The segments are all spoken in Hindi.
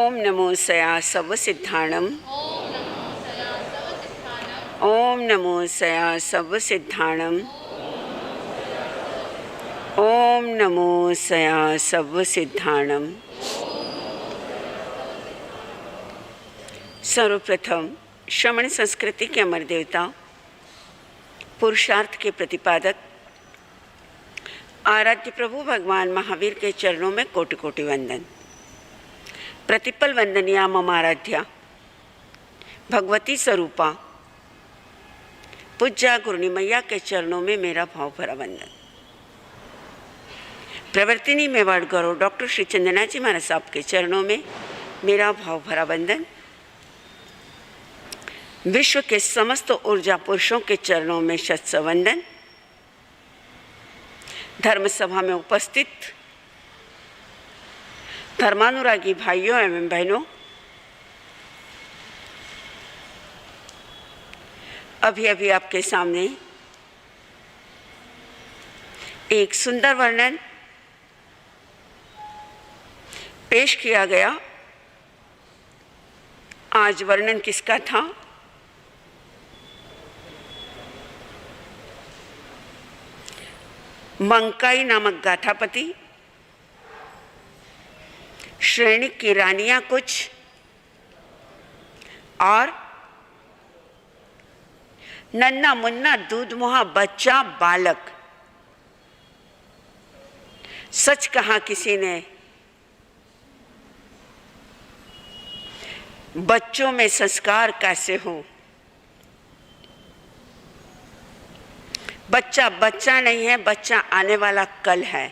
ओम नमो सया सव सिद्धाणम। ओम नमो सया सव सिद्धाणम। ओम नमो सया सव सिद्धाणम। सर्वप्रथम श्रमण संस्कृति के अमर देवता, पुरुषार्थ के प्रतिपादक, आराध्य प्रभु भगवान महावीर के चरणों में कोटि कोटि वंदन। प्रतिपल वंदनिया मम आराध्या भगवती स्वरूपा पूज्या गुरुनी मैया के चरणों में मेरा भाव भरा वंदन। प्रवर्तिनी मेवाड़ गौरव डॉक्टर श्री चंदना जी महाराज साहब के चरणों में मेरा भाव भरा वंदन। विश्व के समस्त ऊर्जा पुरुषों के चरणों में शत वंदन। धर्म सभा में उपस्थित धर्मानुरागी भाइयों एवं बहनों, अभी अभी आपके सामने एक सुंदर वर्णन पेश किया गया। आज वर्णन किसका था? मंकाई नामक गाथापति, श्रेणी की रानियां कुछ और नन्ना मुन्ना दूध मुहा बच्चा बालक। सच कहा किसी ने, बच्चों में संस्कार कैसे हो। बच्चा बच्चा नहीं है, बच्चा आने वाला कल है।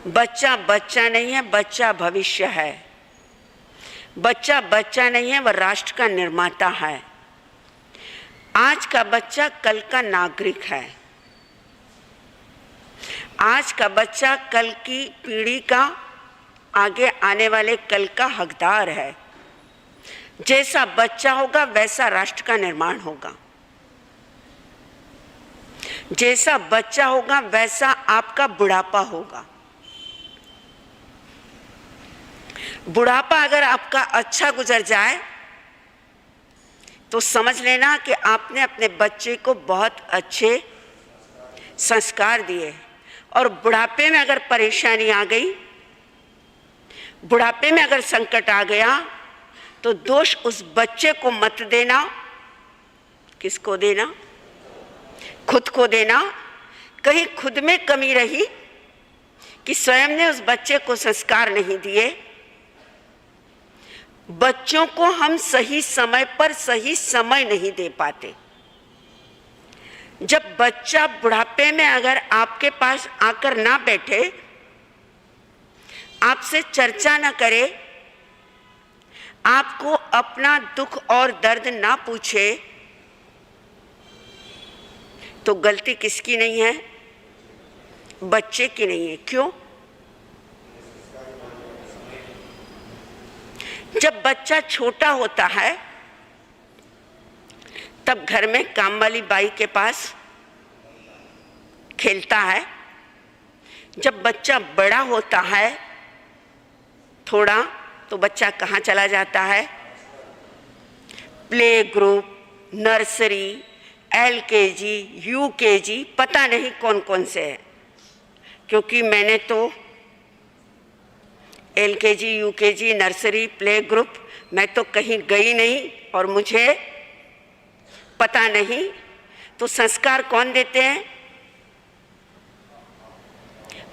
बच्चा बच्चा नहीं है, बच्चा भविष्य है। बच्चा बच्चा नहीं है, वह राष्ट्र का निर्माता है। आज का बच्चा कल का नागरिक है। आज का बच्चा कल की पीढ़ी का, आगे आने वाले कल का हकदार है। जैसा बच्चा होगा वैसा राष्ट्र का निर्माण होगा। जैसा बच्चा होगा वैसा आपका बुढ़ापा होगा। बुढ़ापा अगर आपका अच्छा गुजर जाए तो समझ लेना कि आपने अपने बच्चे को बहुत अच्छे संस्कार दिए। और बुढ़ापे में अगर परेशानी आ गई, बुढ़ापे में अगर संकट आ गया, तो दोष उस बच्चे को मत देना। किसको देना? खुद को देना। कहीं खुद में कमी रही कि स्वयं ने उस बच्चे को संस्कार नहीं दिए। बच्चों को हम सही समय पर सही समय नहीं दे पाते। जब बच्चा बुढ़ापे में अगर आपके पास आकर ना बैठे, आपसे चर्चा ना करे, आपको अपना दुख और दर्द ना पूछे, तो गलती किसकी नहीं है? बच्चे की नहीं है। क्यों? जब बच्चा छोटा होता है तब घर में काम वाली बाई के पास खेलता है। जब बच्चा बड़ा होता है थोड़ा, तो बच्चा कहाँ चला जाता है? Play group, nursery, LKG, UKG, पता नहीं कौन कौन से है। क्योंकि मैंने तो LKG, UKG, nursery, play group, मैं तो कहीं गई नहीं और मुझे पता नहीं। तो संस्कार कौन देते हैं?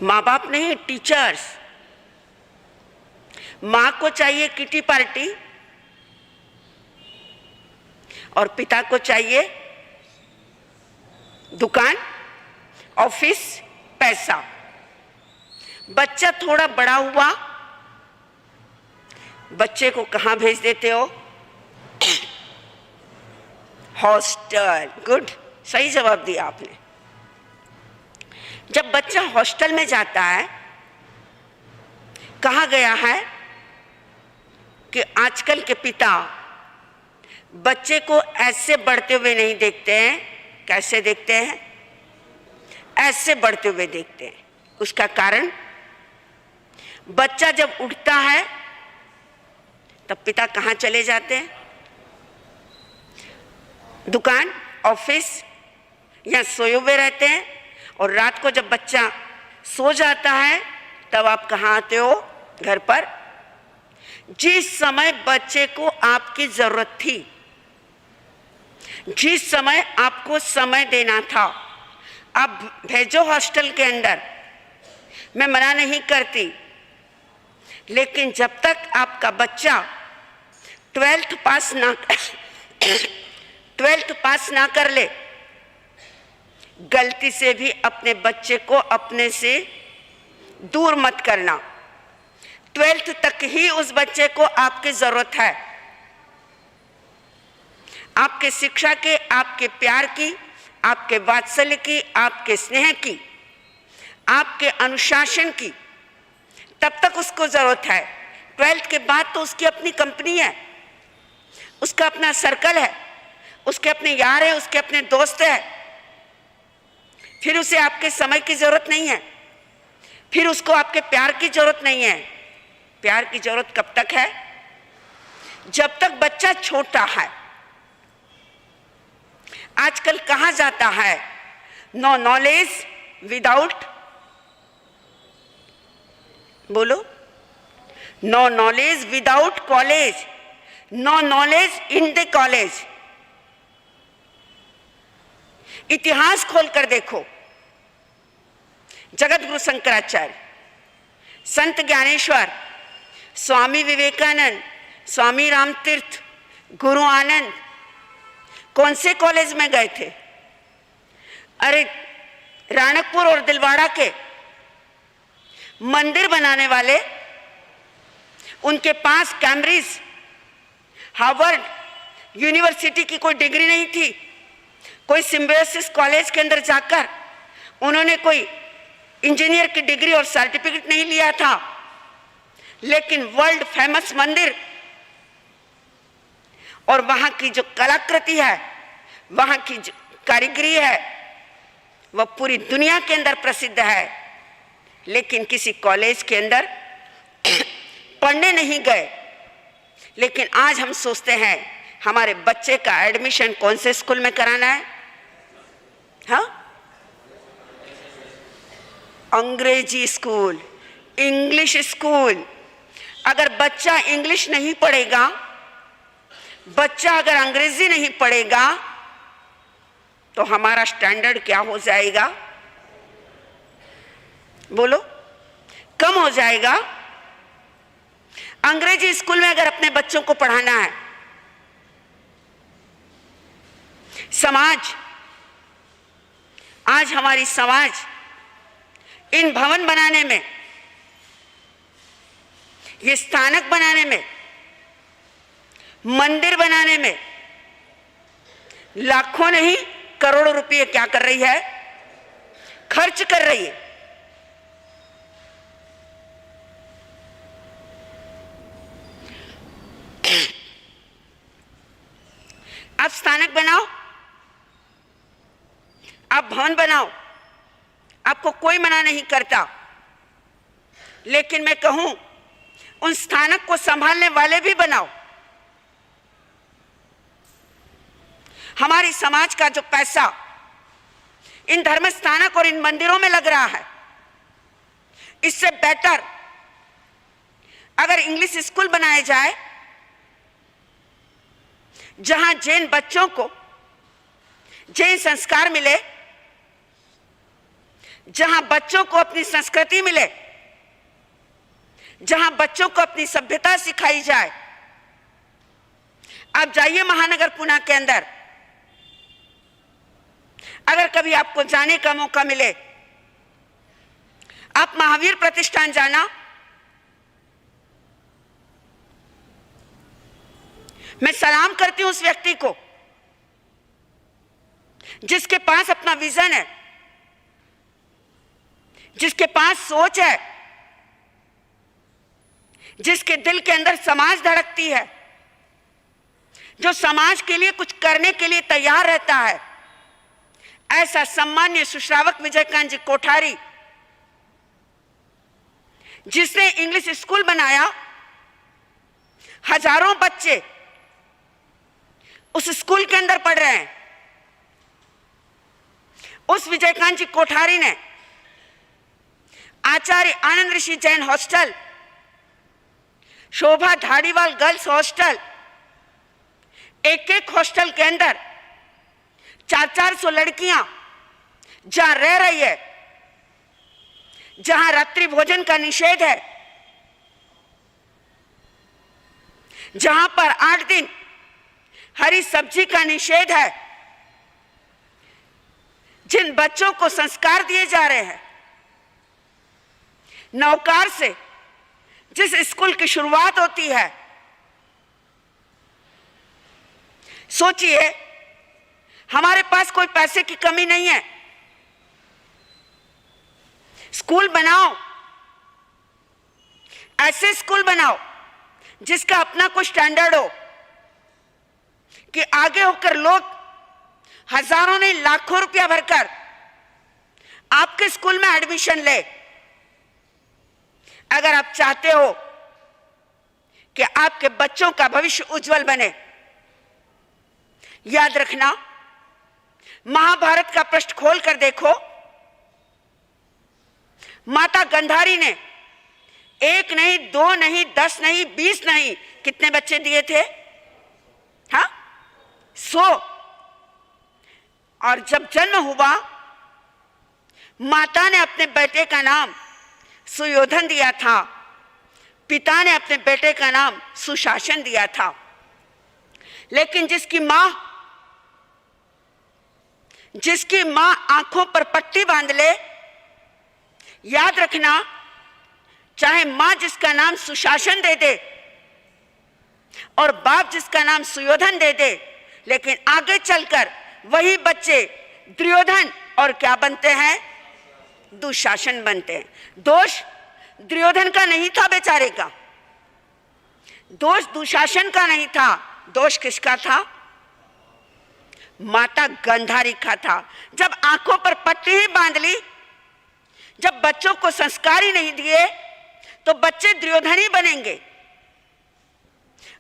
माँ बाप नहीं, टीचर्स। माँ को चाहिए किटी पार्टी और पिता को चाहिए दुकान, ऑफिस, पैसा। बच्चा थोड़ा बड़ा हुआ, बच्चे को कहाँ भेज देते हो? हॉस्टल। गुड, सही जवाब दिया आपने। जब बच्चा हॉस्टल में जाता है, कहा गया है कि आजकल के पिता बच्चे को ऐसे बढ़ते हुए नहीं देखते हैं। कैसे देखते हैं? ऐसे बढ़ते हुए देखते हैं। उसका कारण, बच्चा जब उठता है तब पिता कहाँ चले जाते हैं? दुकान, ऑफिस या सोए हुए रहते हैं। और रात को जब बच्चा सो जाता है तब आप कहाँ आते हो? घर पर। जिस समय बच्चे को आपकी जरूरत थी, जिस समय आपको समय देना था, आप भेजो हॉस्टल के अंदर। मैं मना नहीं करती, लेकिन जब तक आपका बच्चा 12th पास ना कर ले, गलती से भी अपने बच्चे को अपने से दूर मत करना। 12th तक ही उस बच्चे को आपकी जरूरत है, आपके शिक्षा के, आपके प्यार की, आपके वात्सल्य की, आपके स्नेह की, आपके अनुशासन की। तब तक उसको जरूरत है। 12th के बाद तो उसकी अपनी कंपनी है, उसका अपना सर्कल है, उसके अपने यार है, उसके अपने दोस्त है। फिर उसे आपके समय की जरूरत नहीं है, फिर उसको आपके प्यार की जरूरत नहीं है। प्यार की जरूरत कब तक है? जब तक बच्चा छोटा है। आजकल कहा जाता है, नो नॉलेज विदाउट, बोलो, no knowledge without college, no knowledge in the college. इतिहास खोलकर देखो, जगत गुरु शंकराचार्य, संत ज्ञानेश्वर, स्वामी विवेकानंद, स्वामी रामतीर्थ, गुरु आनंद कौन से कॉलेज में गए थे? अरे राणकपुर और दिलवाड़ा के मंदिर बनाने वाले, उनके पास कैम्ब्रिज, हार्वर्ड यूनिवर्सिटी की कोई डिग्री नहीं थी। कोई सिम्बायोसिस कॉलेज के अंदर जाकर उन्होंने कोई इंजीनियर की डिग्री और सर्टिफिकेट नहीं लिया था, लेकिन वर्ल्ड फेमस मंदिर और वहां की जो कलाकृति है, वहां की जो कारीगरी है, वह पूरी दुनिया के अंदर प्रसिद्ध है। लेकिन किसी कॉलेज के अंदर पढ़ने नहीं गए। लेकिन आज हम सोचते हैं हमारे बच्चे का एडमिशन कौन से स्कूल में कराना है? हाँ, अंग्रेजी स्कूल, इंग्लिश स्कूल। अगर बच्चा इंग्लिश नहीं पढ़ेगा, बच्चा अगर अंग्रेजी नहीं पढ़ेगा, तो हमारा स्टैंडर्ड क्या हो जाएगा? बोलो, कम हो जाएगा। अंग्रेजी स्कूल में अगर अपने बच्चों को पढ़ाना है, समाज, आज हमारी समाज इन भवन बनाने में, ये स्थानक बनाने में, मंदिर बनाने में लाखों नहीं करोड़ों रुपए क्या कर रही है? खर्च कर रही है। आप स्थानक बनाओ, आप भवन बनाओ, आपको कोई मना नहीं करता। लेकिन मैं कहूं, उन स्थानक को संभालने वाले भी बनाओ। हमारी समाज का जो पैसा इन धर्म स्थानक और इन मंदिरों में लग रहा है, इससे बेटर अगर इंग्लिश स्कूल बनाए जाए, जहां जैन बच्चों को जैन संस्कार मिले, जहां बच्चों को अपनी संस्कृति मिले, जहां बच्चों को अपनी सभ्यता सिखाई जाए। आप जाइए महानगर पुणे के अंदर, अगर कभी आपको जाने का मौका मिले, आप महावीर प्रतिष्ठान जाना। मैं सलाम करती हूं उस व्यक्ति को जिसके पास अपना विजन है, जिसके पास सोच है, जिसके दिल के अंदर समाज धड़कती है, जो समाज के लिए कुछ करने के लिए तैयार रहता है। ऐसा सम्मान्य सुश्रावक विजयकांत जी कोठारी, जिसने इंग्लिश स्कूल बनाया, हजारों बच्चे उस स्कूल के अंदर पढ़ रहे हैं। उस विजयकांत जी कोठारी ने आचार्य आनंद ऋषि जैन हॉस्टल, शोभा धारीवाल गर्ल्स हॉस्टल, एक हॉस्टल के अंदर 400 लड़कियां जहां रह रही है, जहां रात्रि भोजन का निषेध है, जहां पर 8 दिन हरी सब्जी का निषेध है, जिन बच्चों को संस्कार दिए जा रहे हैं, नौकार से जिस स्कूल की शुरुआत होती है, सोचिए हमारे पास कोई पैसे की कमी नहीं है, स्कूल बनाओ, ऐसे स्कूल बनाओ जिसका अपना कोई स्टैंडर्ड हो कि आगे होकर लोग हजारों नहीं लाखों रुपया भरकर आपके स्कूल में एडमिशन ले। अगर आप चाहते हो कि आपके बच्चों का भविष्य उज्जवल बने, याद रखना, महाभारत का पृष्ठ खोल कर देखो, माता गंधारी ने 1 नहीं, 2 नहीं, 10 नहीं, 20 नहीं, कितने बच्चे दिए थे? हाँ, 100। और जब जन्म हुआ, माता ने अपने बेटे का नाम सुयोधन दिया था, पिता ने अपने बेटे का नाम सुशासन दिया था। लेकिन जिसकी मां आंखों पर पट्टी बांध ले, याद रखना, चाहे मां जिसका नाम सुशासन दे दे और बाप जिसका नाम सुयोधन दे दे, लेकिन आगे चलकर वही बच्चे दुर्योधन और क्या बनते हैं? दुशासन बनते हैं। दोष दुर्योधन का नहीं था बेचारे का, दोष दुशासन का नहीं था, दोष किसका था? माता गंधारी का था। जब आंखों पर पट्टी ही बांध ली, जब बच्चों को संस्कार ही नहीं दिए, तो बच्चे दुर्योधन ही बनेंगे।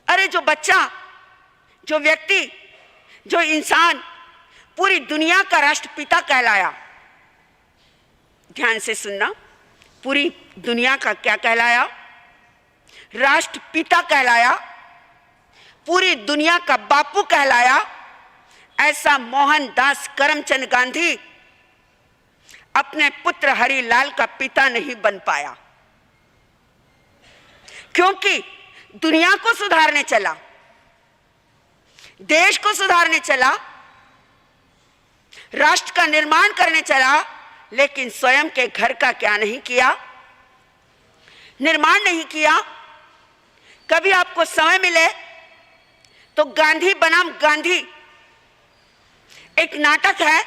अरे जो बच्चा, जो व्यक्ति, जो इंसान पूरी दुनिया का राष्ट्रपिता कहलाया, ध्यान से सुनना, पूरी दुनिया का क्या कहलाया? राष्ट्रपिता कहलाया, पूरी दुनिया का बापू कहलाया, ऐसा मोहनदास करमचंद गांधी अपने पुत्र हरिलाल का पिता नहीं बन पाया, क्योंकि दुनिया को सुधारने चला, देश को सुधारने चला, राष्ट्र का निर्माण करने चला, लेकिन स्वयं के घर का क्या नहीं किया? निर्माण नहीं किया। कभी आपको समय मिले तो गांधी बनाम गांधी एक नाटक है,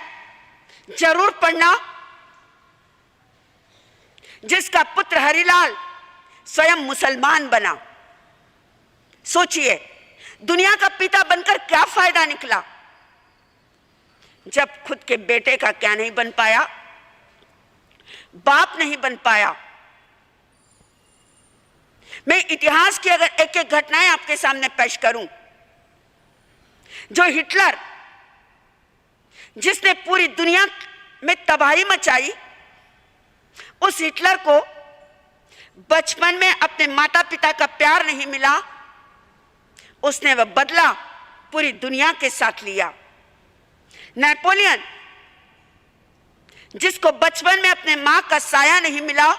जरूर पढ़ना, जिसका पुत्र हरिलाल स्वयं मुसलमान बना। सोचिए, दुनिया का पिता बनकर क्या फायदा निकला, जब खुद के बेटे का क्या नहीं बन पाया? बाप नहीं बन पाया। मैं इतिहास की अगर एक एक घटनाएं आपके सामने पेश करूं, जो हिटलर, जिसने पूरी दुनिया में तबाही मचाई, उस हिटलर को बचपन में अपने माता पिता का प्यार नहीं मिला, उसने वह बदला पूरी दुनिया के साथ लिया। नेपोलियन, जिसको बचपन में अपने मां का साया नहीं मिला,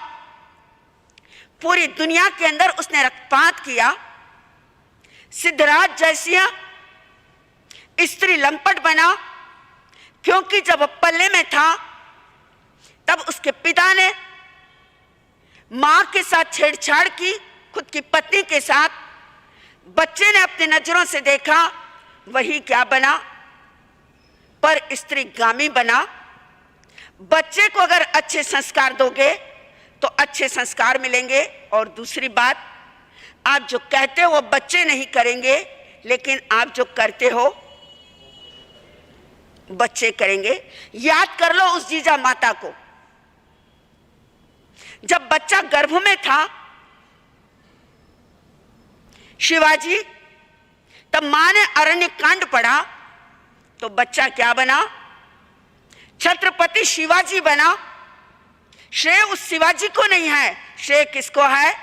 पूरी दुनिया के अंदर उसने रक्तपात किया। सिद्धराज जयसिंह स्त्री लंपट बना, क्योंकि जब वह पल्ले में था तब उसके पिता ने मां के साथ छेड़छाड़ की, खुद की पत्नी के साथ। बच्चे ने अपनी नजरों से देखा, वही क्या बना? पर स्त्रीगामी बना। बच्चे को अगर अच्छे संस्कार दोगे तो अच्छे संस्कार मिलेंगे। और दूसरी बात, आप जो कहते हो वो बच्चे नहीं करेंगे, लेकिन आप जो करते हो बच्चे करेंगे। याद कर लो उस जीजा माता को, जब बच्चा गर्भ में था, शिवाजी, तब मां ने अरण्य कांड पढ़ा तो बच्चा क्या बना? छत्रपति शिवाजी बना। श्रेय उस शिवाजी को नहीं है, श्रेय किसको है?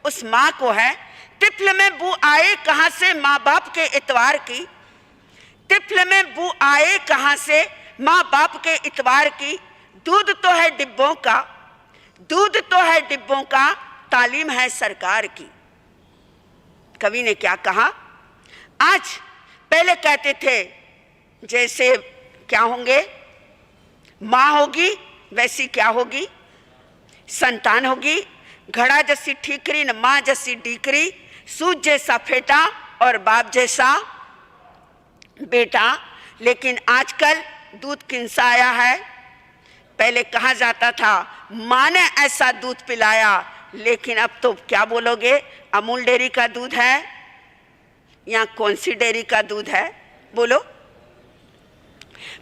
उस मां को है। तिफल में बू आए कहां से मां बाप के इतवार की, तिफल में बू आए कहां से मां बाप के इतवार की। दूध तो है डिब्बों का, दूध तो है डिब्बों का, तालीम है सरकार की। कवि ने क्या कहा? आज पहले कहते थे जैसे क्या होंगे, मां होगी वैसी क्या होगी? संतान होगी। घड़ा जैसी ठीकरी न मां जैसी डीकरी, सूज जैसा फेटा और बाप जैसा बेटा। लेकिन आजकल दूध किनसा आया है? पहले कहा जाता था मां ने ऐसा दूध पिलाया, लेकिन अब तो क्या बोलोगे? अमूल डेयरी का दूध है या कौन सी डेयरी का दूध है? बोलो।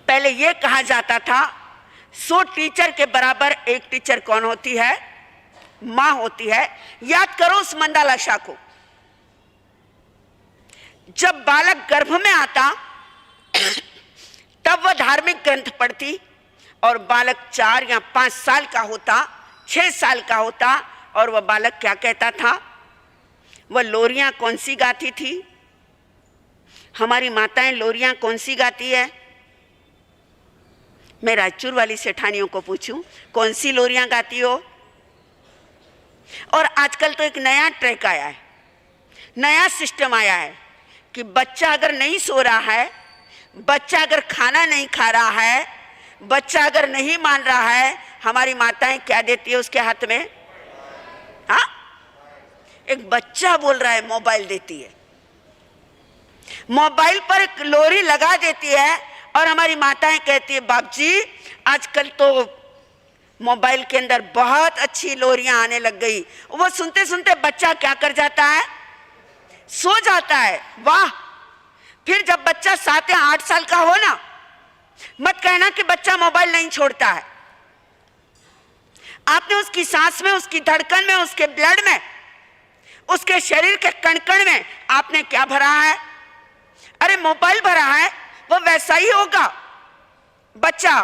पहले यह कहा जाता था 100 टीचर के बराबर एक टीचर कौन होती है? मां होती है। याद करो उस मंदालशा को। जब बालक गर्भ में आता तब वह धार्मिक ग्रंथ पढ़ती, और बालक 4 या 5 साल का होता, 6 साल का होता, और वह बालक क्या कहता था? वह लोरियां कौन सी गाती थी? हमारी माताएं लोरियां कौन सी गाती है? मैं रायचूर वाली सेठानियों को पूछूं, कौन सी लोरियां गाती हो? और आजकल तो एक नया ट्रैक आया है, नया सिस्टम आया है कि बच्चा अगर नहीं सो रहा है, बच्चा अगर खाना नहीं खा रहा है, बच्चा अगर नहीं मान रहा है, हमारी माताएं क्या देती है उसके हाथ में? हाँ, एक बच्चा बोल रहा है मोबाइल देती है, मोबाइल पर एक लोरी लगा देती है, और हमारी माताएं कहती है बाप जी आजकल तो मोबाइल के अंदर बहुत अच्छी लोरियां आने लग गई। वो सुनते सुनते बच्चा क्या कर जाता है? सो जाता है। वाह! फिर जब बच्चा 7 या 8 साल का हो ना, मत कहना कि बच्चा मोबाइल नहीं छोड़ता है। आपने उसकी सांस में, उसकी धड़कन में, उसके ब्लड में, उसके शरीर के कण-कण में आपने क्या भरा है? अरे मोबाइल भरा है, वो वैसा ही होगा बच्चा।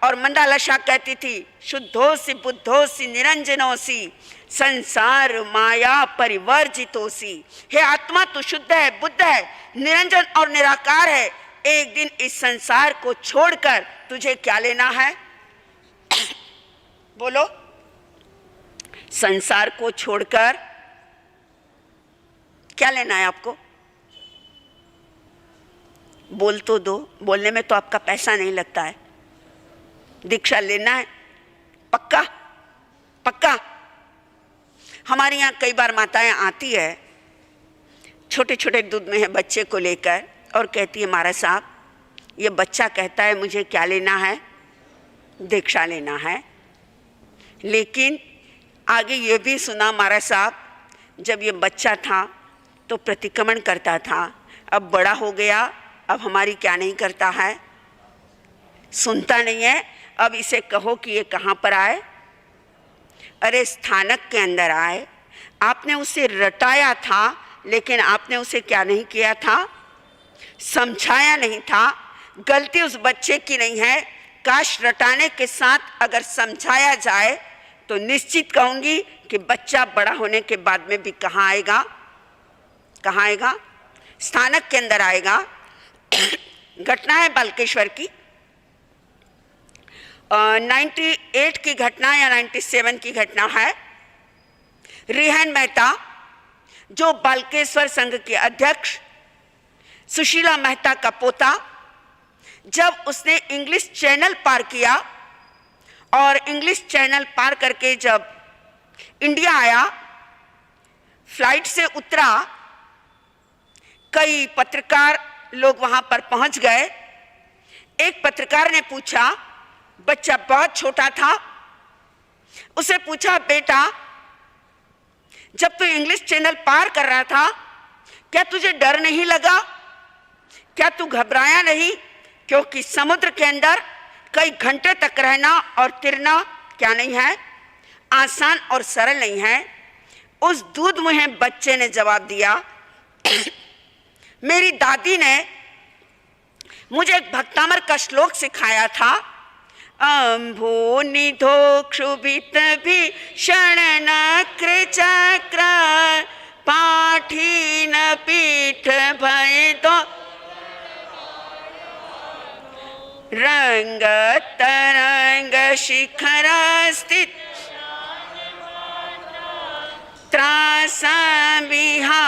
और मंदालशा कहती थी शुद्धोसी बुद्धोसी निरंजनोसी संसार माया परिवर्जितोसी। हे आत्मा तू शुद्ध है, बुद्ध है, निरंजन और निराकार है। एक दिन इस संसार को छोड़कर तुझे क्या लेना है? बोलो। संसार को छोड़कर क्या लेना है आपको? बोल तो दो, बोलने में तो आपका पैसा नहीं लगता है। दीक्षा लेना है पक्का? पक्का। हमारे यहाँ कई बार माताएं आती है छोटे छोटे दूध में है बच्चे को लेकर, और कहती है महाराज साहब ये बच्चा कहता है मुझे क्या लेना है? दीक्षा लेना है। लेकिन आगे ये भी सुना महाराज साहब जब ये बच्चा था तो प्रतिक्रमण करता था, अब बड़ा हो गया, अब हमारी क्या नहीं करता है? सुनता नहीं है। अब इसे कहो कि ये कहाँ पर आए? अरे स्थानक के अंदर आए। आपने उसे रटाया था, लेकिन आपने उसे क्या नहीं किया था? समझाया नहीं था। गलती उस बच्चे की नहीं है। काश रटाने के साथ अगर समझाया जाए तो निश्चित कहूंगी कि बच्चा बड़ा होने के बाद में भी कहाँ आएगा? कहाँ आएगा? स्थानक के अंदर आएगा। घटना है बालकेश्वर की, 98 की घटना या 97 की घटना है। रिहन मेहता जो बालकेश्वर संघ के अध्यक्ष सुशीला मेहता का पोता, जब उसने इंग्लिश चैनल पार किया और इंग्लिश चैनल पार करके जब इंडिया आया, फ्लाइट से उतरा, कई पत्रकार लोग वहां पर पहुंच गए। एक पत्रकार ने पूछा, बच्चा बहुत छोटा था, उसे पूछा बेटा जब तू इंग्लिश चैनल पार कर रहा था क्या तुझे डर नहीं लगा? क्या तू घबराया नहीं? क्योंकि समुद्र के अंदर कई घंटे तक रहना और तैरना क्या नहीं है? आसान और सरल नहीं है। उस दूध मुहे बच्चे ने जवाब दिया, मेरी दादी ने मुझे एक भक्तामर का श्लोक सिखाया था। अम्भो निधो क्षुभित भीषण नक्र चक्र पाठीन पीठ भय तो रंग तरंग शिखर स्थित त्रासा विहा